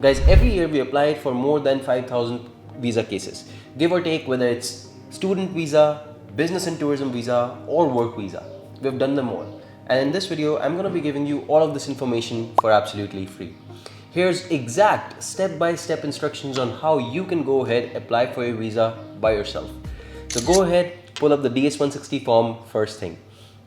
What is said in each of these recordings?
Guys, every year we apply for more than 5,000 visa cases, give or take, whether it's student visa, business and tourism visa, or work visa. We've done them all. And in this video, I'm going to be giving you all of this information for absolutely free. Here's exact step-by-step instructions on how you can go ahead, apply for your visa by yourself. So go ahead, pull up the DS-160 form first thing.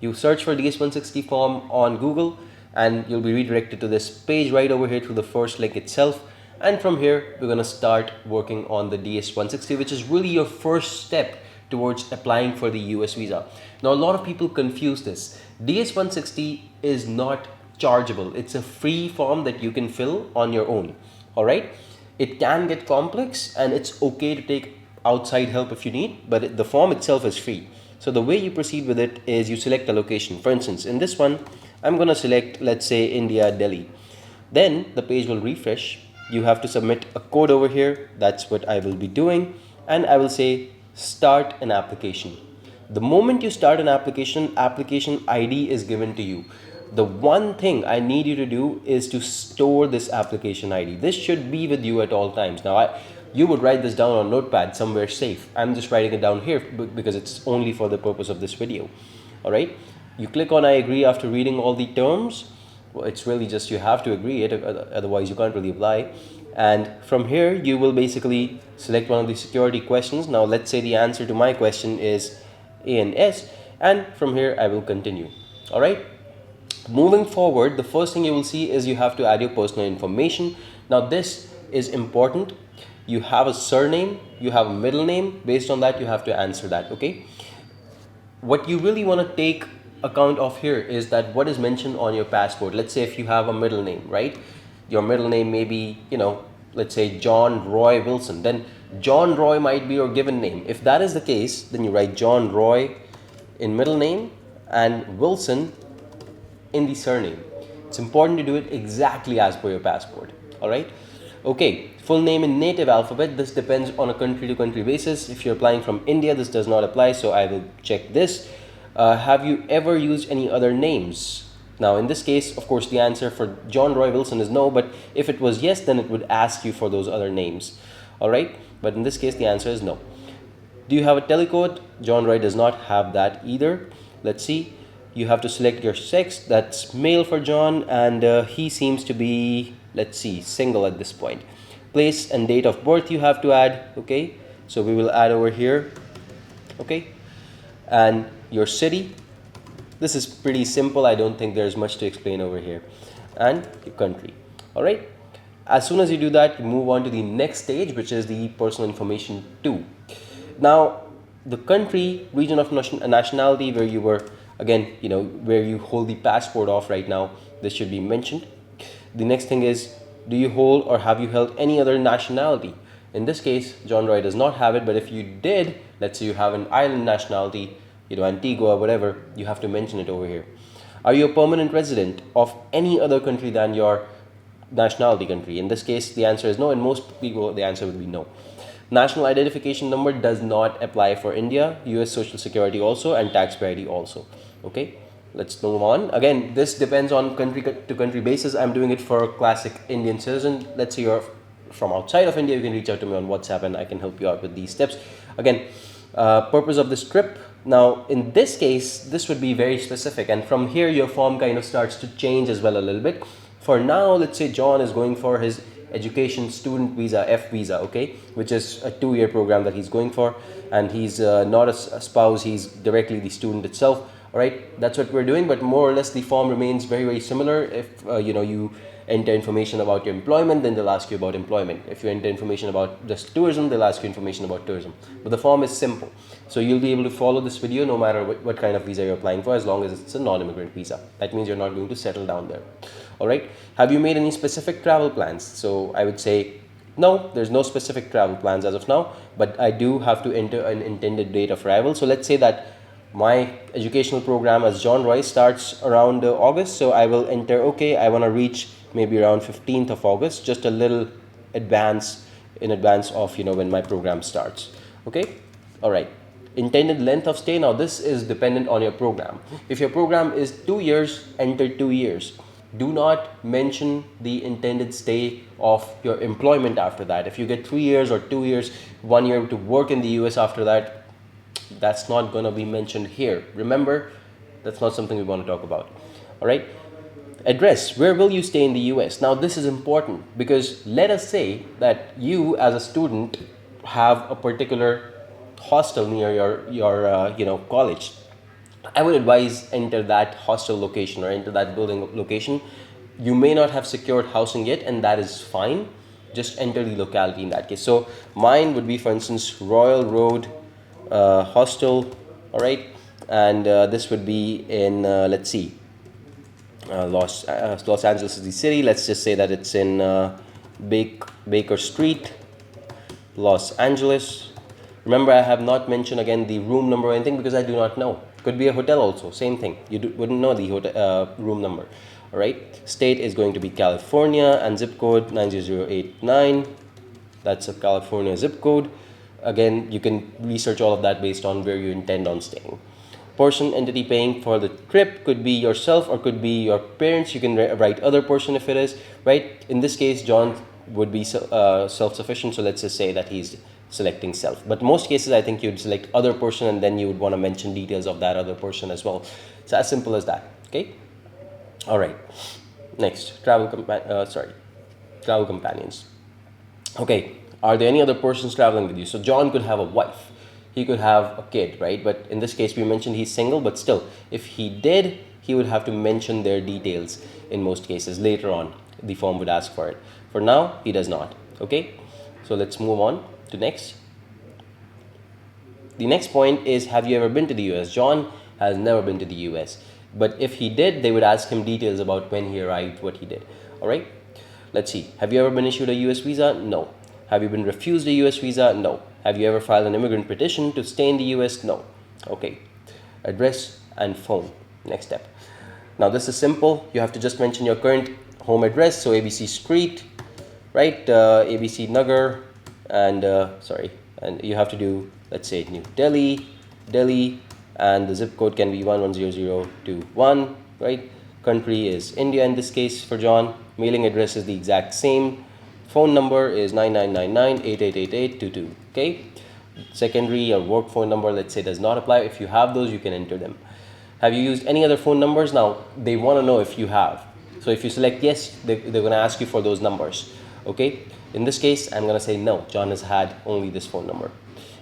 You search for DS-160 form on Google and you'll be redirected to this page right over here through the first link itself. And from here, we're going to start working on the DS-160, which is really your first step towards applying for the US visa. Now, a lot of people confuse this. DS-160 is not chargeable. It's a free form that you can fill on your own. All right. It can get complex and it's okay to take outside help if you need, but the form itself is free. So the way you proceed with it is you select a location. For instance, in this one, I'm going to select, let's say, India, Delhi. Then the page will refresh. You have to submit a code over here. That's what I will be doing. And I will say, start an application. The moment you start an application, application ID is given to you. The one thing I need you to do is to store this application ID. This should be with you at all times. Now, you would write this down on Notepad somewhere safe. I'm just writing it down here because it's only for the purpose of this video. All right. You click on I agree after reading all the terms. Well, it's really just you have to agree it, otherwise you can't really apply. And from here, you will basically select one of the security questions. Now, let's say the answer to my question is A and S. And from here, I will continue. All right. Moving forward, the first thing you will see is you have to add your personal information. Now, this is important. You have a surname, you have a middle name. Based on that, you have to answer that, okay? What you really want to take account of here is that what is mentioned on your passport. Let's say if you have a middle name, right? Your middle name may be, let's say John Roy Wilson. Then John Roy might be your given name. If that is the case, then you write John Roy in middle name and Wilson in the surname. It's important to do it exactly as per your passport, all right? Okay, full name in native alphabet. This depends on a country to country basis. If you're applying from India, this does not apply, so I will check this. Have you ever used any other names? Now, in this case, of course, the answer for John Roy Wilson is no, but if it was yes, then it would ask you for those other names, all right? But in this case, the answer is no. Do you have a telecode? John Roy does not have that either. Let's see. You have to select your sex. That's male for John, and he seems to be, let's see, single at this point. Place and date of birth you have to add, okay? So we will add over here, okay? And your city. This is pretty simple. I don't think there's much to explain over here. And your country, all right? As soon as you do that, you move on to the next stage, which is the personal information 2. Now, the country, region of nationality where you were, again, where you hold the passport off right now, this should be mentioned. The next thing is, do you hold or have you held any other nationality? In this case, John Roy does not have it, but if you did, let's say you have an island nationality, Antigua, whatever, you have to mention it over here. Are you a permanent resident of any other country than your nationality country? In this case, the answer is no, and most people, the answer would be no. National identification number does not apply for India, US Social Security also, and taxpayer ID also. Okay, let's move on. Again, this depends on country to country basis. I'm doing it for a classic Indian citizen. Let's say you're from outside of India, you can reach out to me on WhatsApp and I can help you out with these steps. Again, purpose of this trip. Now, in this case, this would be very specific, and from here your form kind of starts to change as well a little bit. For now, let's say John is going for his education student visa, F visa, okay, which is a 2-year program that he's going for, and he's not a spouse, he's directly the student itself. All right, that's what we're doing, but more or less the form remains very, very similar. If you enter information about your employment, then they'll ask you about employment. If you enter information about just tourism, they'll ask you information about tourism. But the form is simple, so you'll be able to follow this video no matter what kind of visa you're applying for, as long as it's a non-immigrant visa. That means you're not going to settle down there. All right, have you made any specific travel plans? So I would say no, there's no specific travel plans as of now, but I do have to enter an intended date of arrival. So let's say that my educational program as John Roy starts around August, so I will enter, okay, I want to reach maybe around 15th of August, just a little in advance of when my program starts. Okay, all right. Intended length of stay. Now this is dependent on your program. If your program is 2 years, enter 2 years. Do not mention the intended stay of your employment after that. If you get 3 years or 2 years, 1 year to work in the US after that, that's not going to be mentioned here. Remember, that's not something we want to talk about. All right. Address, where will you stay in the US? Now this is important because let us say that you as a student have a particular hostel near your college. I would advise enter that hostel location or enter that building location. You may not have secured housing yet, and that is fine. Just enter the locality in that case. So mine would be, for instance, Royal Road Hostel. All right, and this would be in let's see, Los Angeles is the city. Let's just say that it's in Baker Street, Los Angeles. Remember, I have not mentioned again the room number or anything because I do not know. Could be a hotel also, same thing. You wouldn't know the hotel, room number. All right. State is going to be California and zip code 90089. That's a California zip code. Again, you can research all of that based on where you intend on staying. Portion entity paying for the trip could be yourself or could be your parents. You can write other portion if it is, right? In this case, John would be self-sufficient. So let's just say that he's selecting self. But most cases, I think you'd select other person and then you would want to mention details of that other person as well. It's as simple as that, okay? All right. Next, travel companions. Okay, are there any other persons traveling with you? So John could have a wife. He could have a kid, right? But in this case, we mentioned he's single, but still, if he did, he would have to mention their details in most cases. Later on, the form would ask for it. For now, he does not, okay? So let's move on to next. The next point is, have you ever been to the US? John has never been to the US. But if he did, they would ask him details about when he arrived, what he did. All right? Let's see. Have you ever been issued a US visa? No. Have you been refused a US visa? No. Have you ever filed an immigrant petition to stay in the US? No. Okay. Address and phone. Next step. Now this is simple. You have to just mention your current home address. So ABC Street, right? ABC Nagar, and and you have to do, let's say, New Delhi, and the zip code can be 110021, right? Country is India in this case for John. Mailing address is the exact same. Phone number is 9999-888822, okay? Secondary or work phone number, let's say, does not apply. If you have those, you can enter them. Have you used any other phone numbers? Now, they want to know if you have. So if you select yes, they're going to ask you for those numbers, okay? In this case, I'm going to say no. John has had only this phone number.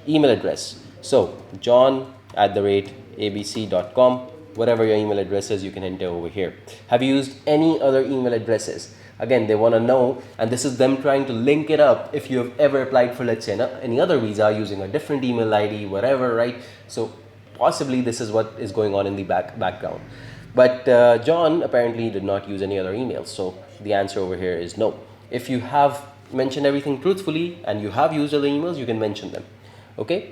Email address. So, john@abc.com. Whatever your email address is, you can enter over here. Have you used any other email addresses? Again, they want to know, and this is them trying to link it up if you have ever applied for, let's say, any other visa using a different email ID, whatever, right? So possibly this is what is going on in the background. But John apparently did not use any other emails, so the answer over here is no. If you have mentioned everything truthfully and you have used other emails, you can mention them, okay?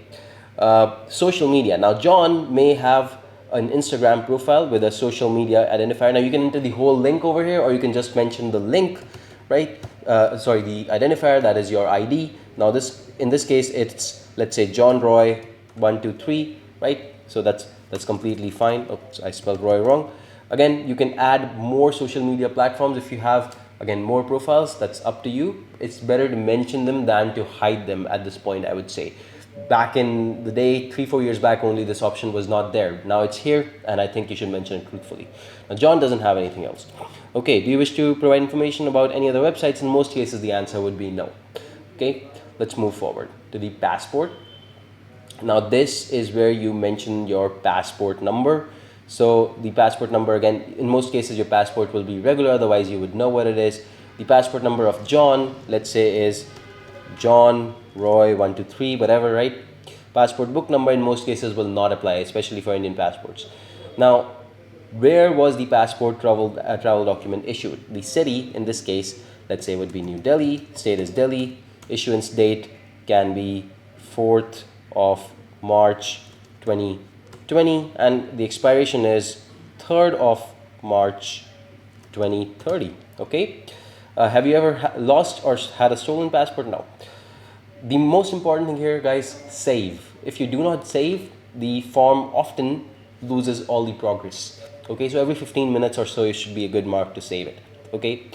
Social media. Now, John may have an Instagram profile with a social media identifier. Now, you can enter the whole link over here, or you can just mention the link, right? The identifier, that is your ID. Now, in this case, it's, let's say, John Roy 123, right? So that's completely fine. Oops, I spelled Roy wrong. Again, you can add more social media platforms if you have, again, more profiles. That's up to you. It's better to mention them than to hide them at this point, I would say. Back in the day, 3-4 years back only, this option was not there. Now it's here, and I think you should mention it truthfully. Now, John doesn't have anything else. Okay, do you wish to provide information about any other websites? In most cases, the answer would be no. Okay, let's move forward to the passport. Now, this is where you mention your passport number. So the passport number, again, in most cases, your passport will be regular. Otherwise, you would know what it is. The passport number of John, let's say, is John Roy 123, whatever, right? Passport book number in most cases will not apply, especially for Indian passports. Now, where was the passport travel document issued? The city, in this case, let's say would be New Delhi. State is Delhi. Issuance date can be 4th of March 2020, and the expiration is 3rd of March 2030, okay? Have you ever lost or had a stolen passport? No. The most important thing here, guys, save. If you do not save, the form often loses all the progress. Okay, so every 15 minutes or so, it should be a good mark to save it. Okay,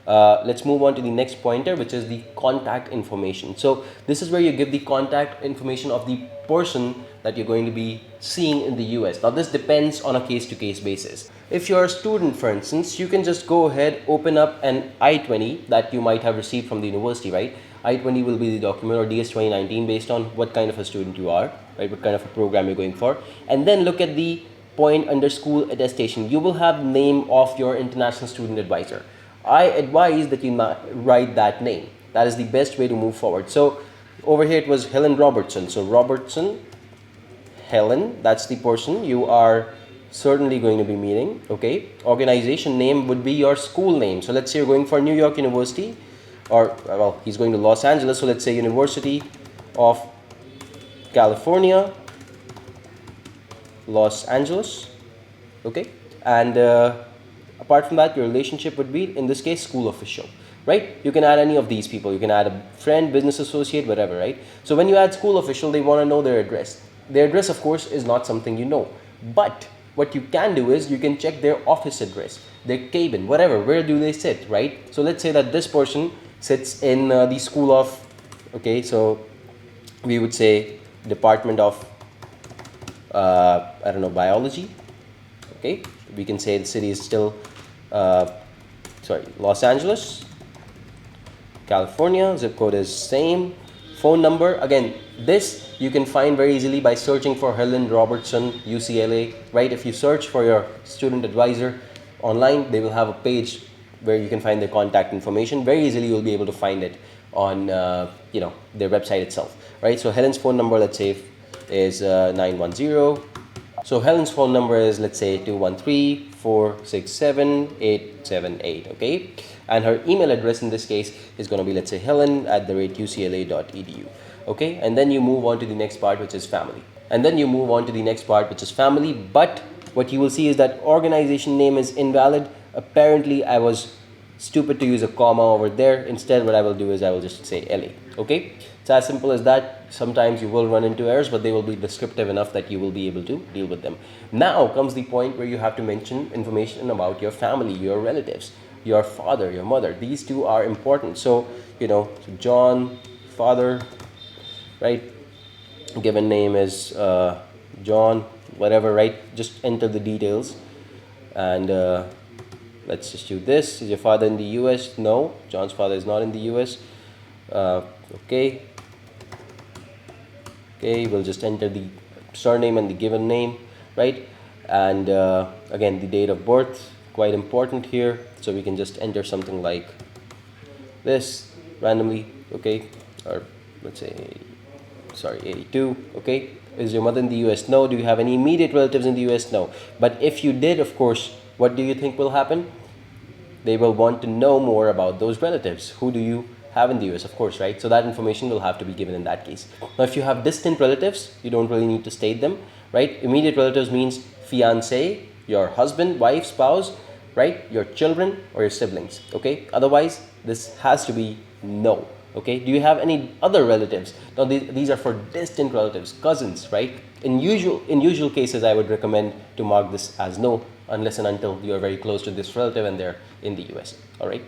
Let's move on to the next pointer, which is the contact information. So this is where you give the contact information of the person that you're going to be seeing in the US. Now this depends on a case-to-case basis. If you're a student, for instance, you can just go ahead, open up an I-20 that you might have received from the university, right? I-20 will be the document, or DS 2019, based on what kind of a student you are, right? What kind of a program you're going for. And then look at the point under school attestation. You will have name of your international student advisor. I advise that you write that name. That is the best way to move forward. So over here it was Helen Robertson. So Robertson, Helen, that's the person you are certainly going to be meeting. Okay, organization name would be your school name. So let's say you're going for New York University, or well, he's going to Los Angeles, so let's say University of California, Los Angeles. Okay, and apart from that, your relationship would be, in this case, school official, right? You can add any of these people. You can add a friend, business associate, whatever, right? So when you add school official, they want to know their address. Their address, of course, is not something you know, but what you can do is you can check their office address, their cabin, whatever, where do they sit, right? So let's say that this person sits in the school of, okay, so we would say Department of, I don't know, biology. Okay, we can say the city is still, Los Angeles, California, zip code is same, phone number, again, this you can find very easily by searching for Helen Robertson, UCLA, right? If you search for your student advisor online, they will have a page where you can find their contact information. Very easily you'll be able to find it on their website itself, right? So Helen's phone number, let's say, is 910. So Helen's phone number is, let's say, 213-467-878, okay? And her email address in this case is going to be, let's say, helen@ucla.edu, okay? And then you move on to the next part, which is family. But what you will see is that organization name is invalid. Apparently, I was stupid to use a comma over there. Instead, what I will do is I will just say LA, okay? It's as simple as that. Sometimes you will run into errors, but they will be descriptive enough that you will be able to deal with them. Now comes the point where you have to mention information about your family, your relatives, your father, your mother. These two are important. So, John, father, right? Given name is John, whatever, right? Just enter the details. And let's just do this. Is your father in the US? No, John's father is not in the US. Okay, we'll just enter the surname and the given name, right? And again, the date of birth, quite important here. So we can just enter something like this randomly, okay? Or let's say, 82, okay? Is your mother in the US? No. Do you have any immediate relatives in the US? No. But if you did, of course, what do you think will happen? They will want to know more about those relatives. Who do you have in the US, of course, right? So that information will have to be given in that case. Now, if you have distant relatives, you don't really need to state them, right? Immediate relatives means fiancé, your husband, wife, spouse, right? Your children or your siblings, okay? Otherwise, this has to be no, okay? Do you have any other relatives? Now, these are for distant relatives, cousins, right? In usual cases, I would recommend to mark this as no, unless and until you are very close to this relative and they're in the US, all right?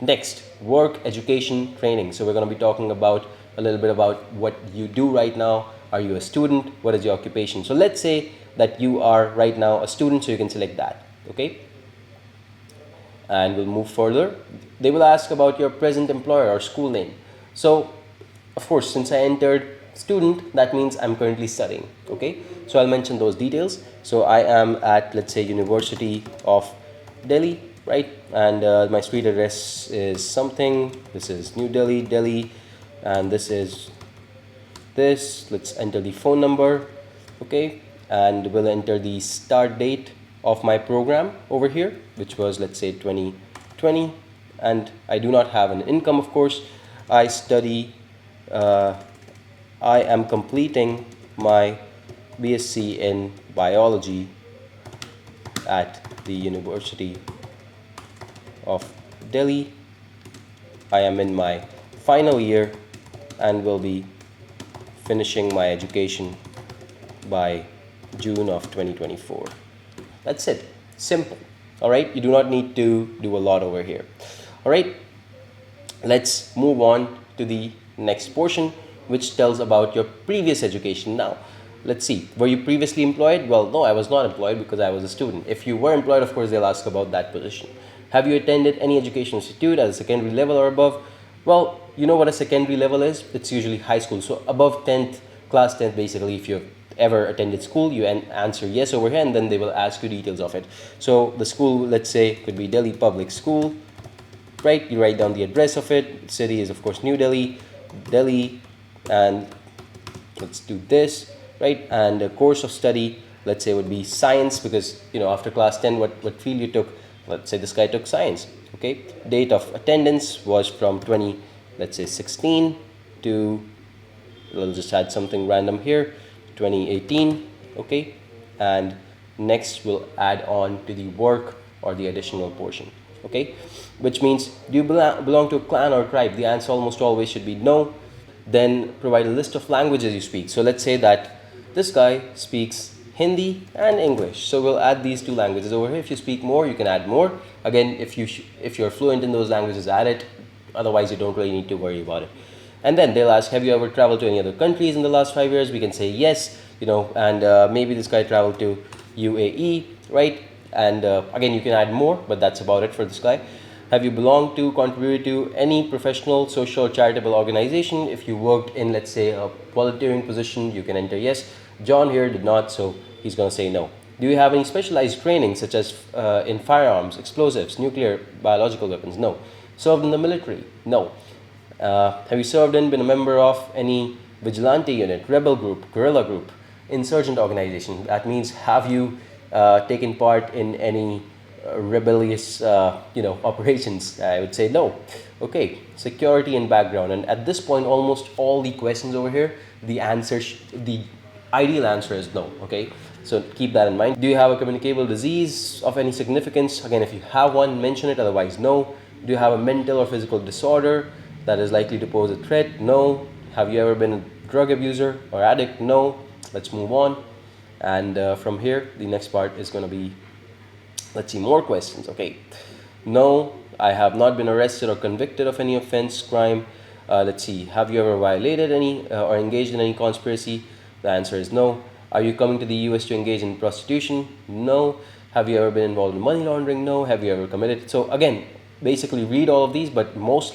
Next, work, education, training. So we're going to be talking about a little bit about what you do right now. Are you a student? What is your occupation? So let's say that you are right now a student, so you can select that, okay? And we'll move further. They will ask about your present employer or school name. So, of course, since I entered student, that means I'm currently studying, okay? So I'll mention those details. So I am at, let's say, University of Delhi, right? And my street address is something. This is New Delhi, Delhi, and this is this. Let's enter the phone number, okay? And we'll enter the start date of my program over here, which was, let's say, 2020. And I do not have an income, of course. I study, I am completing my BSc in biology at the University of Delhi. I am in my final year and will be finishing my education by June of 2024. That's it. Simple. All right. You do not need to do a lot over here. All right, let's move on to the next portion, which tells about your previous education. Now let's see, were you previously employed? Well, no, I was not employed because I was a student. If you were employed, of course they'll ask about that position. Have you attended any education institute at a secondary level or above? Well, you know what a secondary level is? It's usually high school, so above 10th, class 10th. Basically, if you've ever attended school, you answer yes over here, and then they will ask you details of it. So the school, let's say, could be Delhi Public School, right? You write down the address of it. City is of course New Delhi, Delhi, and let's do this, right? And the course of study, let's say, would be science, because after class 10, what field you took. Let's say this guy took science. Okay, date of attendance was from 20, let's say 16 to, we'll just add something random here, 2018. Okay, and next we'll add on to the work or the additional portion. Okay, which means, do you belong to a clan or tribe? The answer almost always should be no. Then provide a list of languages you speak. So let's say that this guy speaks Hindi and English, so we'll add these two languages over here. If you speak more, you can add more. Again, if you're fluent in those languages, add it. Otherwise, you don't really need to worry about it. And then they'll ask, have you ever traveled to any other countries in the last 5 years? We can say yes, and maybe this guy traveled to UAE, right? And again, you can add more, but that's about it for this guy. Have you belonged to, contributed to any professional, social, or charitable organization? If you worked in, let's say, a volunteering position, you can enter yes. John here did not, so he's going to say no. Do you have any specialized training, such as in firearms, explosives, nuclear, biological weapons? No. Served in the military? No. Have you served and been a member of any vigilante unit, rebel group, guerrilla group, insurgent organization? That means, have you taken part in any rebellious operations? I would say no. Okay, security and background, and at this point almost all the questions over here, the ideal answer is no. Okay, so keep that in mind. Do you have a communicable disease of any significance? Again, if you have one, mention it, otherwise no. Do you have a mental or physical disorder that is likely to pose a threat? No. Have you ever been a drug abuser or addict? No. Let's move on. And from here, the next part is going to be, let's see, more questions. Okay. No, I have not been arrested or convicted of any offense, crime. Let's see, have you ever violated any or engaged in any conspiracy? The answer is no. Are you coming to the US to engage in prostitution? No. Have you ever been involved in money laundering? No. Have you ever committed? So again, basically read all of these, but most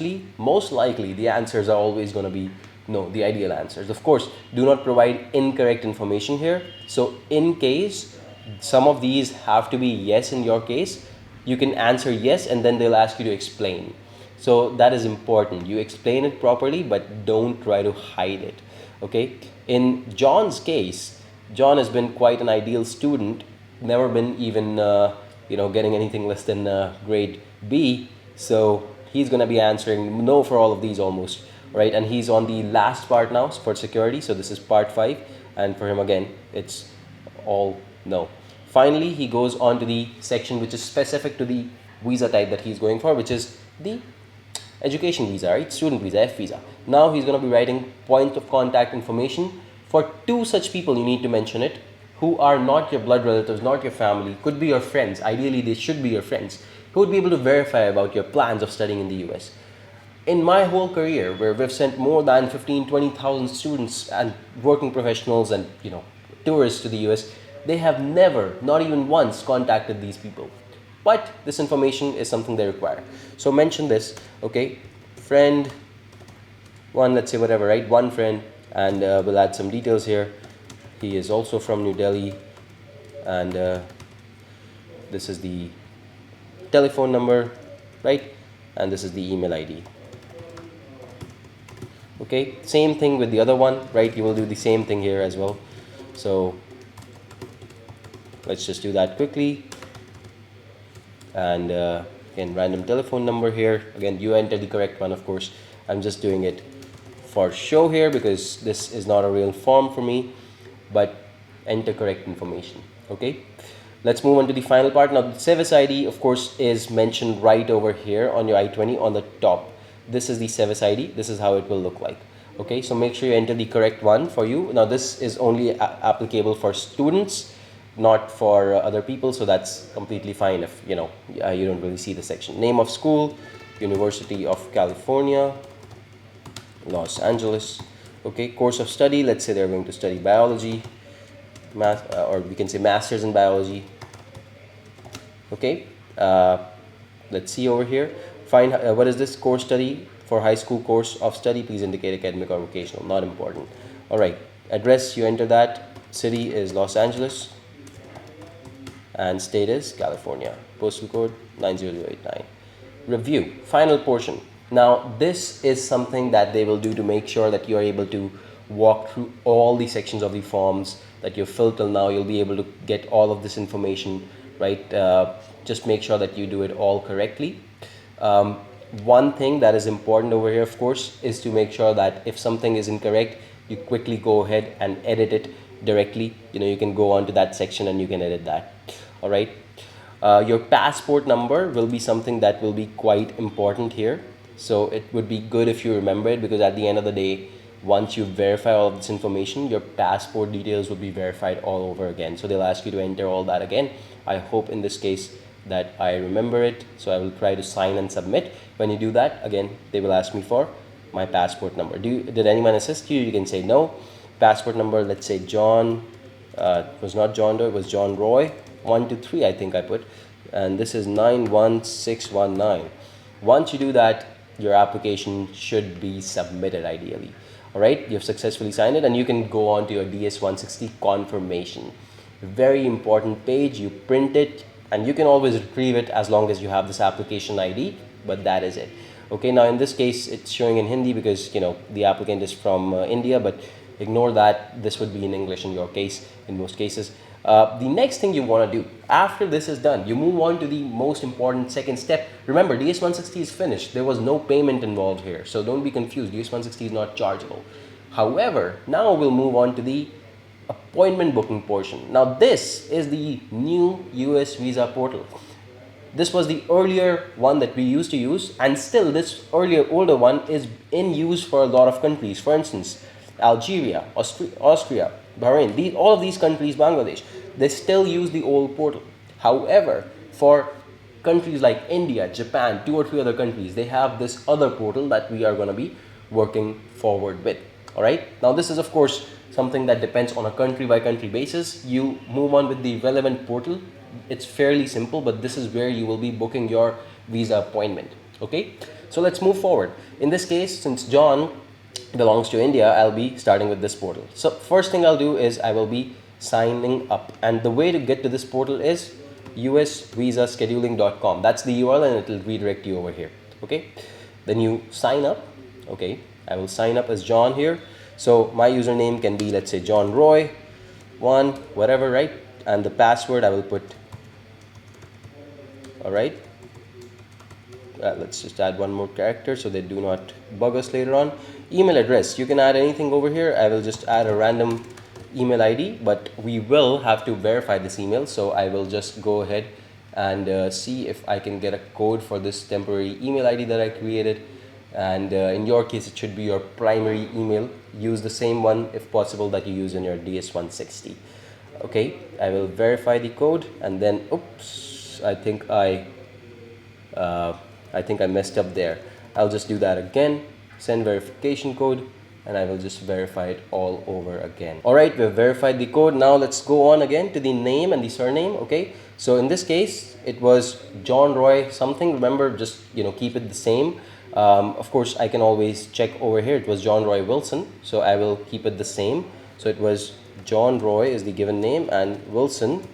likely, the answers are always going to be no, the ideal answers. Of course, do not provide incorrect information here. So in case some of these have to be yes in your case, you can answer yes, and then they'll ask you to explain. So that is important. You explain it properly, but don't try to hide it. Okay. In John's case, John has been quite an ideal student, never been even getting anything less than grade B. So he's going to be answering no for all of these almost, right? And he's on the last part now for security. So this is part 5, and for him again, it's all no. Finally, he goes on to the section which is specific to the visa type that he's going for, which is the education visa, right? Student visa, F visa. Now he's going to be writing point of contact information for 2 such people. You need to mention it, who are not your blood relatives, not your family, could be your friends. Ideally, they should be your friends, who would be able to verify about your plans of studying in the US. In my whole career, where we've sent more than 15,000-20,000 students and working professionals and tourists to the US, they have never, not even once, contacted these people. But this information is something they require. So mention this, okay? Friend one, let's say whatever, right? One friend, and we'll add some details here. He is also from New Delhi, and this is the telephone number, right? And this is the email ID. Okay, same thing with the other one, right? You will do the same thing here as well. So let's just do that quickly. And again, random telephone number here. Again, you enter the correct one, of course. I'm just doing it for show here because this is not a real form for me, but enter correct information. Okay, let's move on to the final part. Now, the service ID, of course, is mentioned right over here on your I-20 on the top. This is the service ID. This is how it will look like. Okay, so make sure you enter the correct one for you. Now, this is only applicable for students, not for other people, so that's completely fine if you don't really see the section. Name of school, University of California, Los Angeles. Okay, course of study, let's say they're going to study biology, math, or we can say masters in biology. Okay, let's see over here. Find what is this course study for high school course of study. Please indicate academic or vocational, not important. All right, address, you enter that. City is Los Angeles and state is California. Postal code 90089. Review, final portion. Now this is something that they will do to make sure that you are able to walk through all the sections of the forms that you've filled till now. You'll be able to get all of this information, right? Just make sure that you do it all correctly. One thing that is important over here, of course, is to make sure that if something is incorrect, you quickly go ahead and edit it directly. You can go on to that section and you can edit that. All right. Your passport number will be something that will be quite important here. So it would be good if you remember it, because at the end of the day, once you verify all of this information, your passport details will be verified all over again. So they'll ask you to enter all that again. I hope in this case that I remember it. So I will try to sign and submit. When you do that, again, they will ask me for my passport number. Did anyone assist you? You can say no. Passport number, let's say John, it was not John Doe, it was John Roy. 123 I think I put, and this is 91619. Once you do that, your application should be submitted ideally. All right, you've successfully signed it and you can go on to your DS-160 confirmation. Very important page. You print it and you can always retrieve it as long as you have this application ID, but that is it. Okay, now in this case it's showing in Hindi because the applicant is from India, but ignore that. This would be in English in your case, in most cases. The next thing you want to do after this is done, you move on to the most important second step. Remember, DS-160 is finished. There was no payment involved here, so don't be confused. DS-160 is not chargeable. However, now we'll move on to the appointment booking portion. Now this is the new US visa portal. This was the earlier one that we used to use, and still this older one is in use for a lot of countries. For instance, Algeria, Austria, Bahrain, all of these countries, Bangladesh, they still use the old portal. However, for countries like India, Japan, 2 or 3 other countries, they have this other portal that we are going to be working forward with. All right. Now this is of course something that depends on a country by country basis. You move on with the relevant portal. It's fairly simple, but this is where you will be booking your visa appointment. Okay. So let's move forward. In this case, since John belongs to India, I'll be starting with this portal. So first thing I'll do is I will be signing up, and the way to get to this portal is usvisascheduling.com. That's the URL and it will redirect you over here. Okay, then you sign up. Okay, I will sign up as John here. So my username can be, let's say, John Roy 1, whatever, right? And the password I will put, all right, let's just add one more character so they do not bug us later on. Email address, you can add anything over here. I will just add a random email ID, but we will have to verify this email, so I will just go ahead and see if I can get a code for this temporary email ID that I created. And in your case, it should be your primary email. Use the same one if possible that you use in your DS-160. Okay, I will verify the code, and then oops, I think I messed up there. I'll just do that again. Send verification code, and I will just verify it all over again. All right, we've verified the code. Now let's go on again to the name and the surname. Okay, so in this case, it was John Roy something. Remember, just keep it the same. Of course, I can always check over here. It was John Roy Wilson, so I will keep it the same. So it was John Roy is the given name and Wilson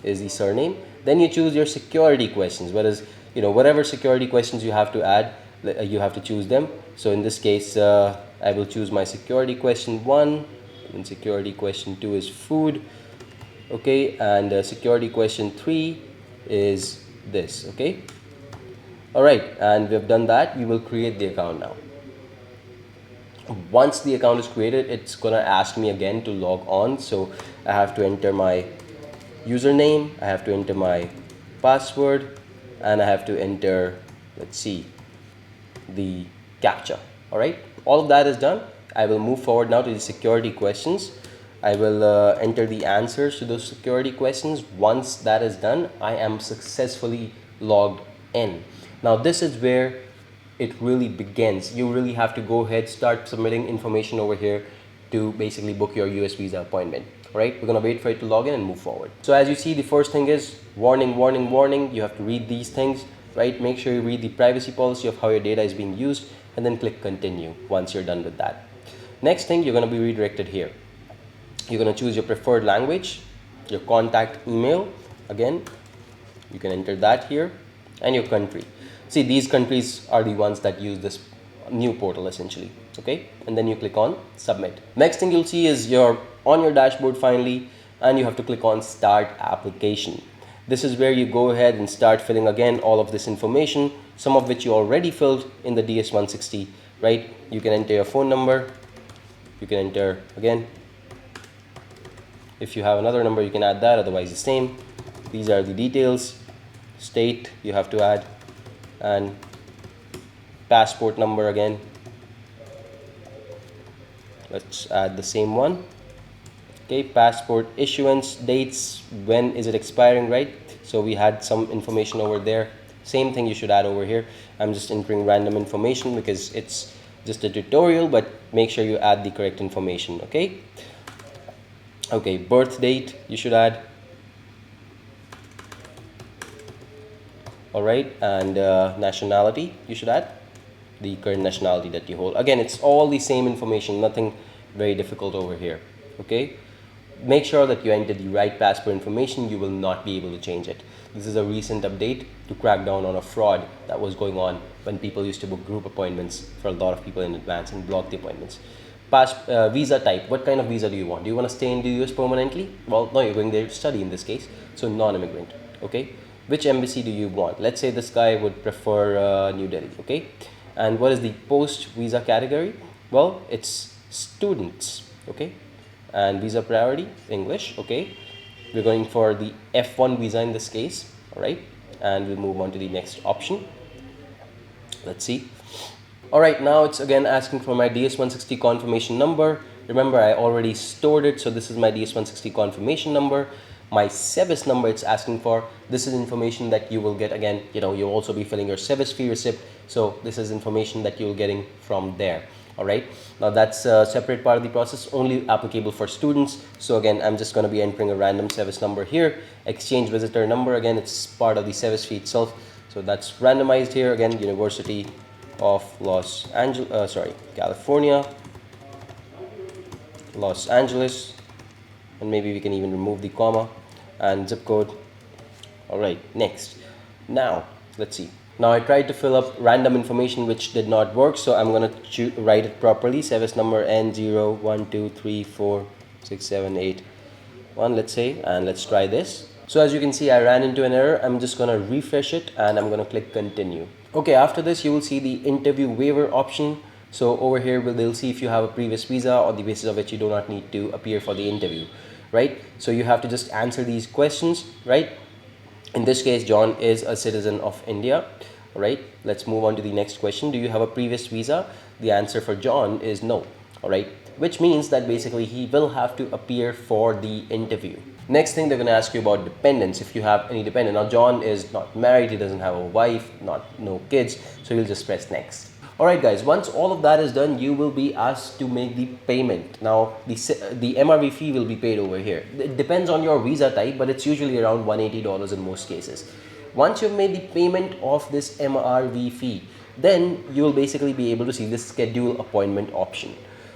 is the surname. Then you choose your security questions. Whatever security questions you have to add, you have to choose them. So in this case, I will choose my security question 1, and security question 2 is food. Okay, and security question 3 is this. Okay. All right, and we've done that. We will create the account now. Once the account is created, it's gonna ask me again to log on. So I have to enter my username, I have to enter my password, and I have to enter, let's see, the CAPTCHA. All right, all of that is done. I will move forward now to the security questions. I will enter the answers to those security questions. Once that is done, I am successfully logged in. Now this is where it really begins. You really have to go ahead, start submitting information over here to basically book your US visa appointment. All right, we're gonna wait for it to log in and move forward. So as you see, the first thing is warning, warning, warning. You have to read these things, right? Make sure you read the privacy policy of how your data is being used, and then click continue once you're done with that. Next thing, you're gonna be redirected here. You're gonna choose your preferred language, your contact email. Again, you can enter that here, and your country. See, these countries are the ones that use this new portal essentially. Okay, and then you click on submit. Next thing you'll see is you're on your dashboard finally, and you have to click on start application. This is where you go ahead and start filling again all of this information, some of which you already filled in the DS-160, right? You can enter your phone number, you can enter again. If you have another number, you can add that, otherwise the same. These are the details. State you have to add, and passport number again. Let's add the same one. Okay, passport issuance dates, when is it expiring, right? So we had some information over there. Same thing you should add over here. I'm just entering random information because it's just a tutorial, but make sure you add the correct information. Okay. Okay, birth date you should add. All right, and nationality you should add, the current nationality that you hold. Again, it's all the same information, nothing very difficult over here. Okay, make sure that you enter the right passport information. You will not be able to change it. This is a recent update to crack down on a fraud that was going on when people used to book group appointments for a lot of people in advance and block the appointments. Visa type, what kind of visa do you want? Do you want to stay in the US permanently? Well, no, you're going there to study in this case, so non-immigrant. Okay, which embassy do you want? Let's say this guy would prefer New Delhi. Okay, and what is the post visa category? Well, it's students. Okay, and visa priority English. Okay, we're going for the F1 visa in this case. All right, and we'll move on to the next option. Let's see. All right, now it's again asking for my DS-160 confirmation number. Remember, I already stored it, so this is my DS-160 confirmation number. My SEVIS number it's asking for. This is information that you will get. Again, you'll also be filling your SEVIS fee receipt, so this is information that you're getting from there. All right, now that's a separate part of the process, only applicable for students. So again, I'm just going to be entering a random SEVIS number here. Exchange visitor number, again, it's part of the SEVIS fee itself, so that's randomized here. Again, University of California, Los Angeles, and maybe we can even remove the comma, and zip code. All right, next. Now let's see. Now I tried to fill up random information which did not work, so I'm gonna write it properly. SEVIS number N01234678 let's say, and let's try this. So as you can see, I ran into an error. I'm just gonna refresh it, and I'm gonna click continue. Okay, after this you will see the interview waiver option. So over here they'll see if you have a previous visa on the basis of which you do not need to appear for the interview, right? So you have to just answer these questions, right? In this case, John is a citizen of India. All right, let's move on to the next question. Do you have a previous visa? The answer for John is no. All right, which means that basically he will have to appear for the interview. Next thing, they're going to ask you about dependents, if you have any dependent. Now John is not married, he doesn't have a wife, no kids, so you'll just press next. Alright guys, once all of that is done, you will be asked to make the payment. Now the MRV fee will be paid over here. It depends on your visa type, but it's usually around $180 in most cases. Once you've made the payment of this MRV fee, then you will basically be able to see this schedule appointment option.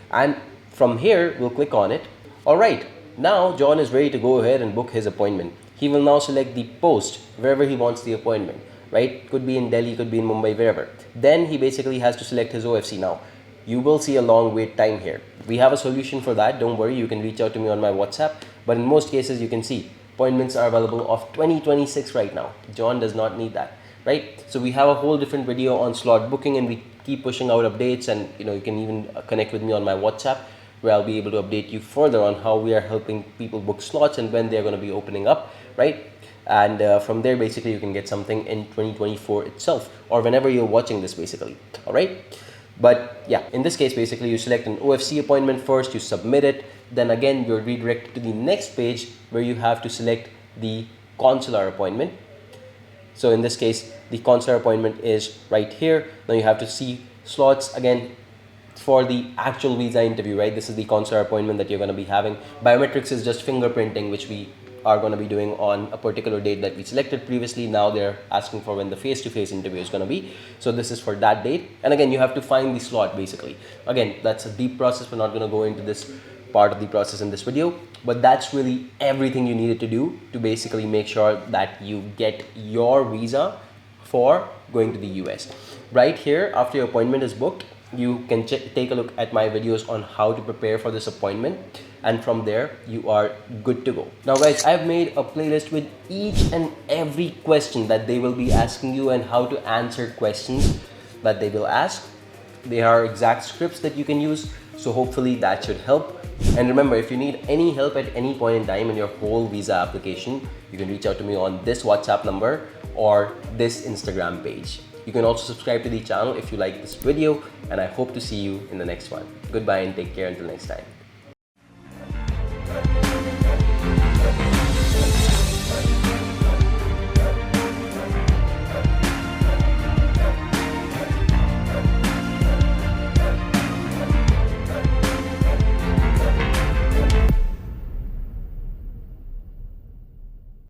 And from here, we'll click on it. Alright, now John is ready to go ahead and book his appointment. He will now select the post wherever he wants the appointment. Right? Could be in Delhi, could be in Mumbai, wherever. Then he basically has to select his OFC. Now, you will see a long wait time here. We have a solution for that. Don't worry, you can reach out to me on my WhatsApp. But in most cases, you can see appointments are available of 2026 right now. John does not need that, right? So we have a whole different video on slot booking, and we keep pushing out updates. And you can even connect with me on my WhatsApp, where I'll be able to update you further on how we are helping people book slots and when they're going to be opening up, right? And from there basically you can get something in 2024 itself, or whenever you're watching this basically. All right, but yeah, in this case basically you select an OFC appointment first, you submit it, then again you're redirected to the next page where you have to select the consular appointment. So in this case, the consular appointment is right here. Now you have to see slots again for the actual visa interview, right? This is the consular appointment that you're going to be having. Biometrics is just fingerprinting, which we are going to be doing on a particular date that we selected previously. Now they're asking for when the face-to-face interview is going to be. So this is for that date. And again, you have to find the slot basically. Again, that's a deep process. We're not going to go into this part of the process in this video, but that's really everything you needed to do to basically make sure that you get your visa for going to the US. Right here, after your appointment is booked, you can take a look at my videos on how to prepare for this appointment, and from there you are good to go. Now guys, I've made a playlist with each and every question that they will be asking you and how to answer questions that they will ask. They are exact scripts that you can use, so hopefully that should help. And remember, if you need any help at any point in time in your whole visa application, you can reach out to me on this WhatsApp number or this Instagram page. You can also subscribe to the channel if you like this video, and I hope to see you in the next one. Goodbye and take care until next time.